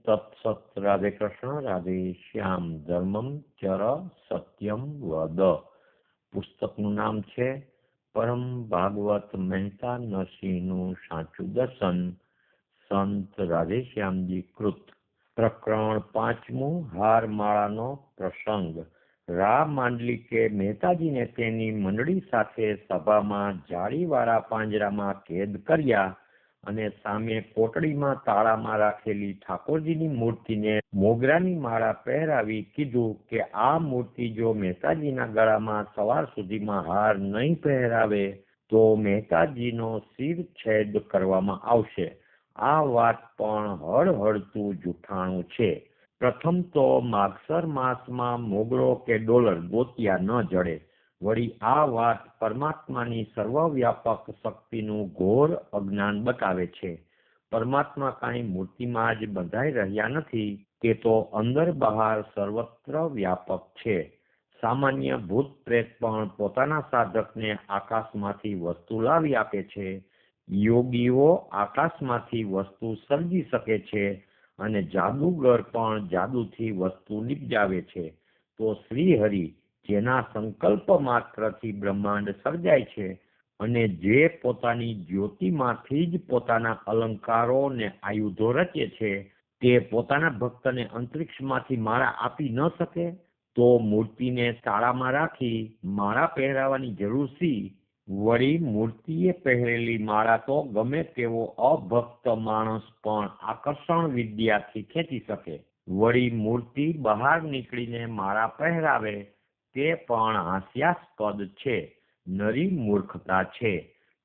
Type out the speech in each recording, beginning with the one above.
તત્સત રાધે કૃષ્ણ રાધે શ્યામ ધર્મમ ચર સત્યમ વદ. પુસ્તકનું નામ છે પરમ ભાગવત મહેતા નરસિંહનું સાચું દર્શન, સંત રાધેશ્યામજી કૃત. પ્રકરણ 5મું, હારમાળાનો પ્રસંગ. રા માંડલિકે મહેતાજીને તેની મંડળી સાથે સભામાં જાળીવાળા પાંજરામાં કેદ કર્યા અને સામે કોટડીમાં તાળામાં રાખેલી ઠાકોરજીની મૂર્તિને મોગરાની માળા પહેરાવી કીધું કે આ મૂર્તિ જો મહેતાજીના ગળામાં સવાર સુધીમાં હાર નહીં પહેરાવે તો મહેતાજીનો શિરછેદ કરવામાં આવશે. આ વાત પણ હળહળતું જૂઠાણું છે. પ્રથમ તો માગસર માસમાં મોગરો કે ડોલર ગોત્યા ન જડે. વળી આ વાત પરમાત્માની સર્વવ્યાપક શક્તિનું ઘોર અજ્ઞાન બતાવે છે. પરમાત્મા કાંઈ મૂર્તિમાં જ બંધાઈ રહ્યા નથી, તે તો અંદર બહાર સર્વત્ર વ્યાપક છે. સામાન્ય ભૂત પ્રેત પણ પોતાના સાધકને આકાશમાંથી વસ્તુ લાવી આપે છે. યોગીઓ આકાશમાંથી વસ્તુ સર્જી શકે છે અને જાદુગર પણ જાદુથી વસ્તુ નિપજાવે છે. તો શ્રીહરિ જેના સંકલ્પ માત્રથી બ્રહ્માંડ સર્જાય છે અને જે પોતાની જ્યોતિમાંથી જ પોતાના અલંકારો ને આયુધો રચે છે, તે પોતાના ભક્તને અંતરિક્ષમાંથી માળા આપી ન શકે? તો મૂર્તિને તાળામાં રાખી માળા પહેરાવાની જરૂર શી? વળી મૂર્તિએ પહેરેલી માળા તો ગમે તેવો અભક્ત માણસ પણ આકર્ષણ વિદ્યાથી ખેંચી શકે. વળી મૂર્તિ બહાર નીકળીને માળા પહેરાવે તે પણ હાસ્યાસ્પદ છે, નરી મૂર્ખતા છે.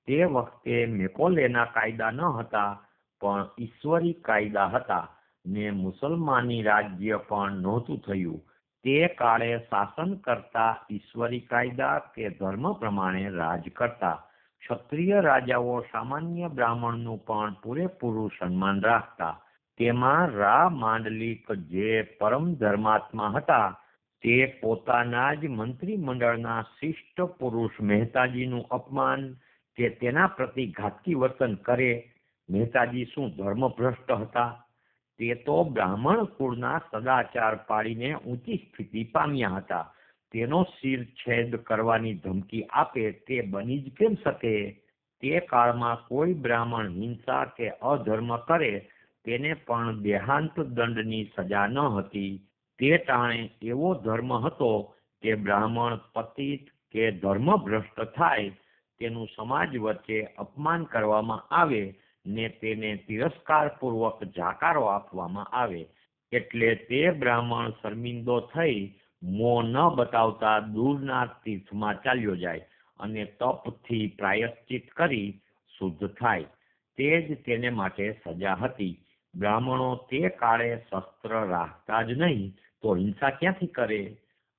તે વખતે મેકોલેના કાયદા ન હતા, પણ ઈશ્વરી કાયદા હતા ને મુસલમાની રાજ્ય પણ નહોતું થયું. તે કાળે શાસન કરતા ઈશ્વરી કાયદા કે ધર્મ પ્રમાણે રાજ કરતા. ક્ષત્રિય રાજાઓ સામાન્ય બ્રાહ્મણનું પણ પૂરેપૂરું સન્માન રાખતા. તેમાં રા માંડલિક જે પરમ ધર્માત્મા હતા, તે પોતાના જ મંત્રીમંડળના શિષ્ટ પુરુષ મહેતાજીનું અપમાન કે તેના પ્રતિ ઘાતકી વર્તન કરે. મહેતાજી શું ધર્મભ્રષ્ટ હતા? તે તો બ્રાહ્મણ કુળના સદાચાર પાડીને ઊંચી સ્થિતિ પામ્યા હતા. તેનો શિરછેદ કરવાની ધમકી આપે તે બની જ કેમ શકે? તે કાળમાં કોઈ બ્રાહ્મણ હિંસા કે અધર્મ કરે તેને પણ દેહાંત દંડની સજા ન હતી. તે ટાણે એવો ધર્મ હતો કે બ્રાહ્મણ પતિત કે ધર્મભ્રષ્ટ થાય તેનું સમાજ વચ્ચે અપમાન કરવામાં આવે ને તેને તિરસ્કારપૂર્વક જાકારો આપવામાં આવે. એટલે તે બ્રાહ્મણ શર્મિંદો થઈ મોં ન બતાવતા દૂરના તીર્થમાં ચાલ્યો જાય અને તપથી પ્રાયશ્ચિત કરી શુદ્ધ થાય. તે જ તેને માટે સજા હતી. બ્રાહ્મણો તે કાળે શસ્ત્ર રાખતા જ નહીં તો હિંસા ક્યાંથી કરે?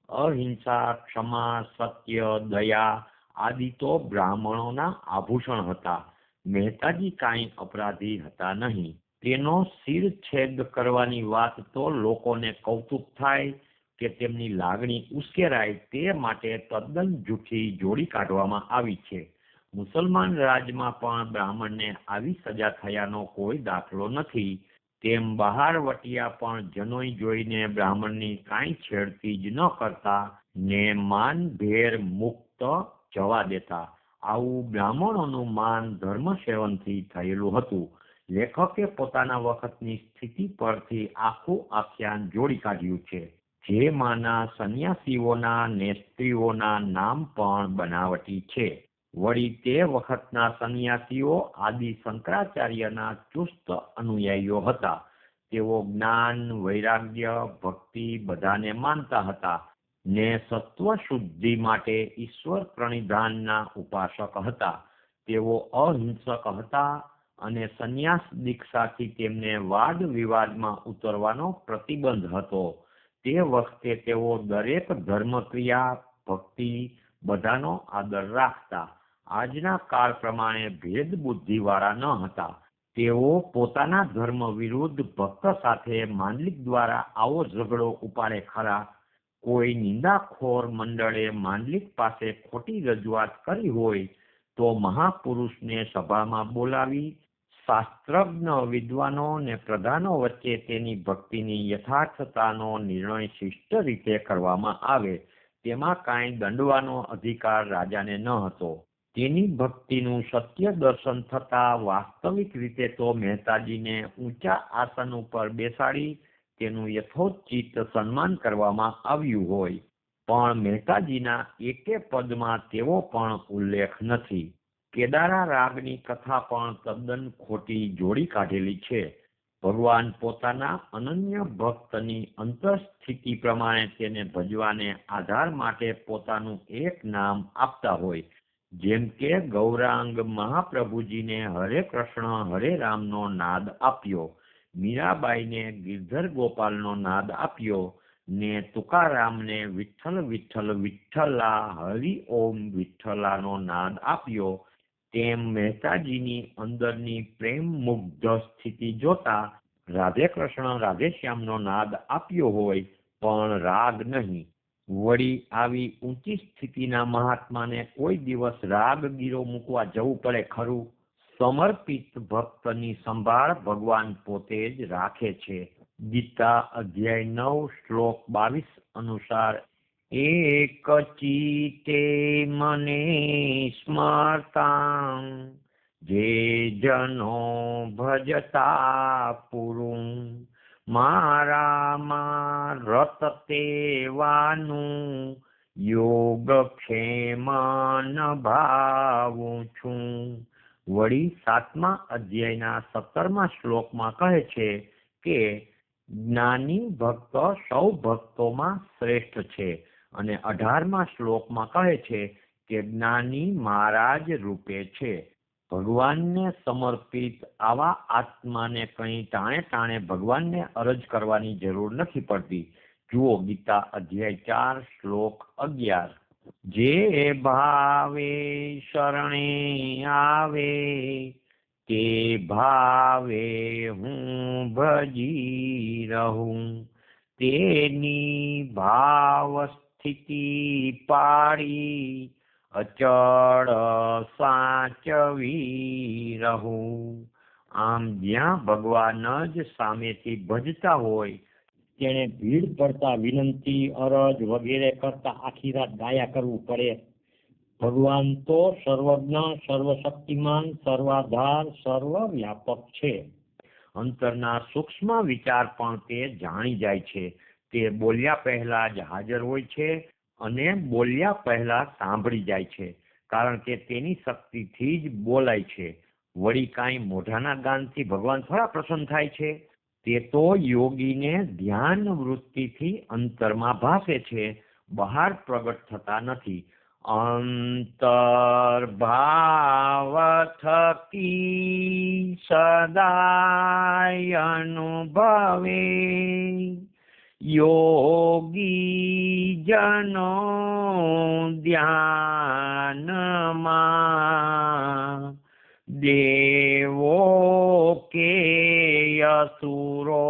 અહિંસા, ક્ષમા, સત્ય, દયા આદિ તો બ્રાહ્મણોના આભૂષણ હતા. મહેતાજી કાંઈ અપરાધી હતા નહીં. તેનો શિરછેદ કરવાની વાત તો લોકોને કૌતુક થાય કે તેમની લાગણી ઉશ્કેરાય તે માટે તદ્દન જૂઠી જોડી કાઢવામાં આવી છે. મુસલમાન રાજમાં પણ બ્રાહ્મણને આવી સજા થયાનો કોઈ દાખલો નથી. તેમ બહારવટિયા પણ જનોઈ જોઈને બ્રાહ્મણની કાંઈ છેડતી જ ન કરતા ને માનભેર મુક્ત જવા દેતા. આવું બ્રાહ્મણોનું માન ધર્મસેવનથી થયેલું હતું. લેખકે પોતાના વખતની સ્થિતિ પરથી આખું આખ્યાન જોડી કાઢ્યું છે. જેમાંના સંન્યાસીઓના ને સ્ત્રીઓના નામ પણ બનાવટી છે. વળી તે વખતના સંન્યાસીઓ આદિ શંકરાચાર્યના ચુસ્ત અનુયાયીઓ હતા. તેઓ જ્ઞાન, વૈરાગ્ય, ભક્તિ બધાને માનતા હતા ને સત્વ શુદ્ધિ માટે ઈશ્વર પ્રણિધાનના ઉપાસક હતા. તેઓ અહિંસક હતા અને સંન્યાસ દીક્ષાથી તેમને વાદ વિવાદમાં ઉતરવાનો પ્રતિબંધ હતો. તે વખતે તેઓ દરેક ધર્મક્રિયા, ભક્તિ બધાનો આદર રાખતા. આજના કાળ પ્રમાણે ભેદ બુદ્ધિવાળા ન હતા. તેઓ પોતાના ધર્મ વિરુદ્ધ ભક્ત સાથે માંડલિક દ્વારા આવો ઝઘડો ઉપાડે ખરા? કોઈ નિંદાખોર મંડળે માંડલિક પાસે ખોટી રજૂઆત કરી હોય તો મહાપુરુષને સભામાં બોલાવી શાસ્ત્રજ્ઞ વિદ્વાનો ને પ્રધાનો વચ્ચે તેની ભક્તિની યથાર્થતાનો નિર્ણય શિષ્ટ રીતે કરવામાં આવે તેમાં કાંઈ દંડવાનો અધિકાર રાજાને ન હતો. તેની ભક્તિનું સત્ય દર્શન થતા વાસ્તવિક રીતે તો મહેતાજીને ઊંચા આસન ઉપર બેસાડી તેનું યથોચિત સન્માન કરવામાં આવ્યું હોય, પણ મહેતાજીના એકે પદમાં તેવો પણ ઉલ્લેખ નથી. કેદારા રાગની કથા પણ તદ્દન ખોટી જોડી કાઢેલી છે. ભગવાન પોતાના અનન્ય ભક્તની અંતરસ્થિતિ પ્રમાણે તેને ભજવાને આધાર માટે પોતાનું એક નામ આપતા હોય. જેમ કે ગૌરાંગ મહાપ્રભુજીને હરે કૃષ્ણ હરે રામનો નાદ આપ્યો, મીરાબાઈને ગિરધર ગોપાલનો નાદ આપ્યો ને તુકારામને વિઠ્ઠલ વિઠ્ઠલ વિઠ્ઠલા હરિ ઓમ વિઠ્ઠલાનો નાદ આપ્યો, તેમ મહેતાજીની અંદરની પ્રેમ મુગ્ધ સ્થિતિ જોતા રાધે કૃષ્ણ રાધે શ્યામનો નાદ આપ્યો હોય પણ રાગ નહીં. વળી આવી ઊંચી સ્થિતિના મહાત્માને કોઈ દિવસ રાગ ગીરો મૂકવા જવું પડે ખરું? સમર્પિત ભક્તની સંભાળ ભગવાન પોતે જ રાખે છે. ગીતા અધ્યાય 9 શ્લોક 22 અનુસાર એક ચિત્તે મને સ્મરતા જે જનો ભજતા પુરું મારામાં રત તેવાનું યોગક્ષેમ ન ભાવું છું. વળી 7મા અધ્યાયના 17મા શ્લોકમાં કહે છે કે જ્ઞાની ભક્ત સૌ ભક્તોમાં શ્રેષ્ઠ છે અને 18મા શ્લોકમાં કહે છે કે જ્ઞાની મહારાજ રૂપે છે. ભગવાનને સમર્પિત આવા આત્માને કંઈ ટાણે ટાણે ભગવાનને અરજ કરવાની જરૂર નથી પડતી. જુઓ ગીતા અધ્યાય 4 શ્લોક 11. જે ભાવે શરણે આવે તે ભાવે હું ભજી રહું, તેની ભાવ સ્થિતિ પાડી અચળ સાચવી રહું. આમ જ્યાં ભગવાન જ સામેથી ભજતા હોય તેણે ભીડ પડતા વિનંતી અરજ વગેરે કરતા આખી રાત ગાયા કરવું પડે. ભગવાન તો સર્વજ્ઞ સર્વશક્તિમાન સર્વાધાર સર્વવ્યાપક છે. અંતરના સૂક્ષ્મ વિચાર પણ તે જાણી જાય છે. તે બોલ્યા પહેલા જ હાજર હોય છે અને બોલ્યા પહેલા સાંભળી જાય છે, કારણ કે તેની શક્તિથી જ બોલાય છે. વળી કાંઈ મોઢાના ગાનથી ભગવાન થોડા પ્રસન્ન થાય છે? તે તો યોગીને ધ્યાન વૃત્તિથી અંતરમાં ભાસે છે, બહાર પ્રગટ થતા નથી. અંતર્ભાવ થકી સદાય અનુભવે યોગી જનો ધ્યાનમાં દેવો કે અસુરો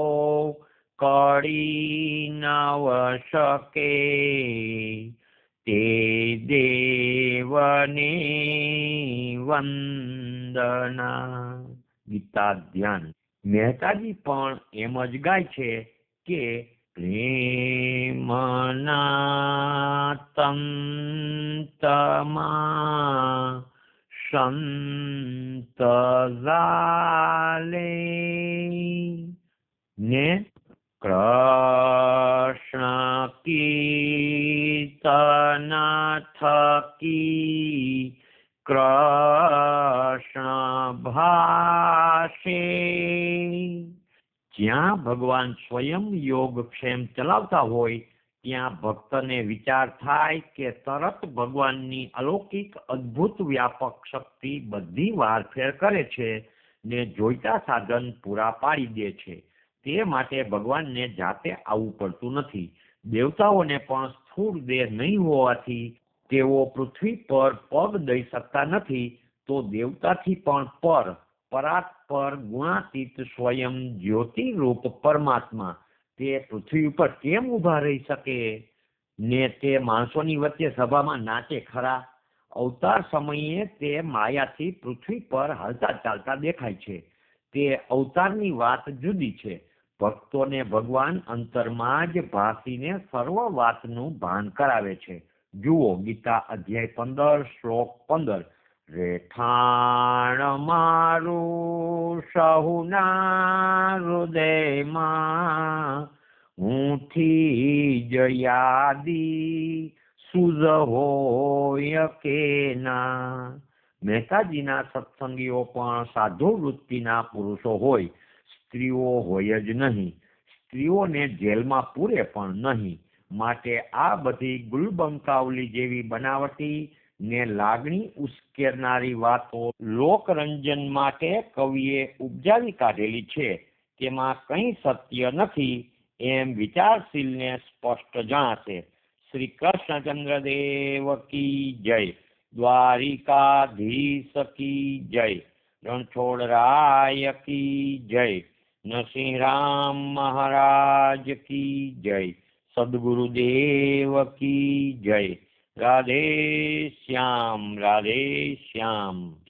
કળી નવ શકે તે દેવને વંદના. ગીતા ધ્યાન. મહેતાજી પણ એમ જ ગાય છે કે પ્રેમના તંતમાં સંત ઝાલે ને કૃષ્ણ કીર્તન થકી કૃષ્ણ ભાષે. જ્યાં ભગવાન સ્વયં યોગક્ષેમ ચલાવતા હોય ત્યાં ભક્તને વિચાર થાય કે તરત ભગવાનની અલૌકિક અદ્ભુત વ્યાપક શક્તિ બધી વારફેર કરે છે ને જોઈતા સાધન પૂરા પાડી દે છે. તે માટે ભગવાનને જાતે આવવું પડતું નથી. દેવતાઓને પણ સ્થૂળ દેહ નહીં હોવાથી તેઓ પૃથ્વી પર પગ દઈ શકતા નથી, તો દેવતાથી પણ પરાત્પર ગુણાતીત સ્વયં જ્યોતિ રૂપ પરમાત્મા તે પૃથ્વી ઉપર કેમ ઊભા રહી શકે ને તે માણસોની વચ્ચે સભામાં નાચે ખરા? અવતાર સમયે તે માયાથી પૃથ્વી પર હાલતા ચાલતા દેખાય છે. તે અવતારની વાત જુદી છે. ભક્તોને ભગવાન અંતરમાં જ ભાસીને સર્વ વાતનું ભાન કરાવે છે. જુઓ ગીતા અધ્યાય 15 શ્લોક 15. રેઠાણ મારું સહુના હૃદયમાં હુંથી જ યાદી સુજ હોય કે ના. મહેતાજીના સત્સંગીઓ પણ સાધુ વૃત્તિના પુરુષો હોય, સ્ત્રીઓ હોય જ નહીં. સ્ત્રીઓને જેલમાં પૂરે પણ નહીં. માટે આ બધી ગુલબંકાવલી જેવી બનાવટી ને લાગણી ઉશ્કેરનારી વાતો લોકરંજન માટે કવિએ ઉપજાવી કાઢેલી છે. તેમાં કંઈ સત્ય નથી એમ વિચારશીલને સ્પષ્ટ જણાશે. શ્રી કૃષ્ણચંદ્ર દેવ કી જય. દ્વારિકાધીશ કી જય. રણછોડરાય કી જય. નરસિંહ રામ મહારાજ કી જય. સદગુરુદેવ કી જય. રાધે શ્યામ, રાધે શ્યામ.